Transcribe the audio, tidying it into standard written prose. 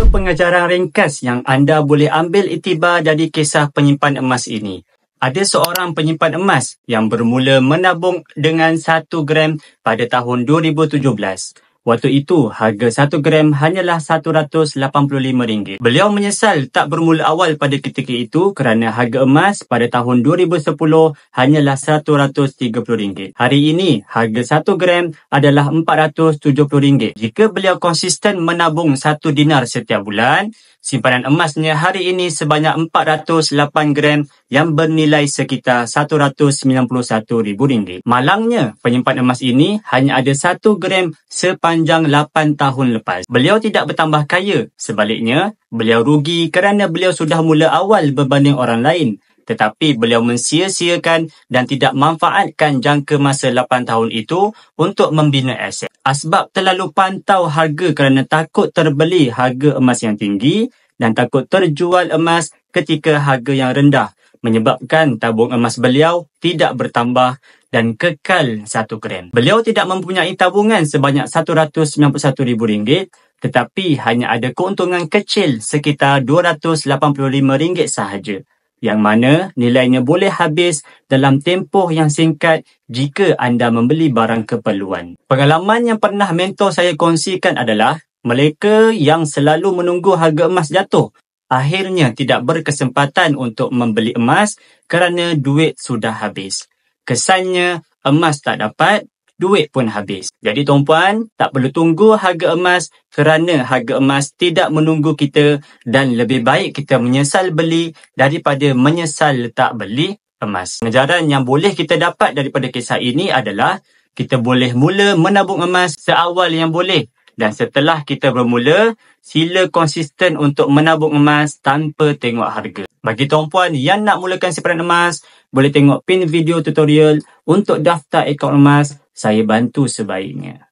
pengajaran ringkas yang anda boleh ambil iktibar dari kisah penyimpan emas ini. Ada seorang penyimpan emas yang bermula menabung dengan 1 gram pada tahun 2017. Waktu itu, harga 1 gram hanyalah RM185. Beliau menyesal tak bermula awal pada ketika itu kerana harga emas pada tahun 2010 hanyalah RM130. Hari ini, harga 1 gram adalah RM470. Jika beliau konsisten menabung 1 dinar setiap bulan, simpanan emasnya hari ini sebanyak 408 gram yang bernilai sekitar RM191,000. Malangnya, penyimpan emas ini hanya ada 1 gram sepanjang 8 tahun lepas. Beliau tidak bertambah kaya, sebaliknya, beliau rugi kerana beliau sudah mula awal berbanding orang lain. Tetapi beliau mensia-siakan dan tidak manfaatkan jangka masa 8 tahun itu untuk membina aset. Asbab terlalu pantau harga kerana takut terbeli harga emas yang tinggi dan takut terjual emas ketika harga yang rendah, menyebabkan tabung emas beliau tidak bertambah dan kekal 1 gram. Beliau tidak mempunyai tabungan sebanyak RM191,000, tetapi hanya ada keuntungan kecil sekitar RM285 sahaja, yang mana nilainya boleh habis dalam tempoh yang singkat jika anda membeli barang keperluan. Pengalaman yang pernah mentor saya kongsikan adalah mereka yang selalu menunggu harga emas jatuh akhirnya tidak berkesempatan untuk membeli emas kerana duit sudah habis. Kesannya, emas tak dapat, duit pun habis. Jadi tuan-puan, tak perlu tunggu harga emas kerana harga emas tidak menunggu kita dan lebih baik kita menyesal beli daripada menyesal tak beli emas. Pengajaran yang boleh kita dapat daripada kisah ini adalah kita boleh mula menabung emas seawal yang boleh. Dan setelah kita bermula, sila konsisten untuk menabung emas tanpa tengok harga. Bagi tuan-puan yang nak mulakan simpanan emas, boleh tengok pin video tutorial untuk daftar akaun emas. Saya bantu sebaiknya.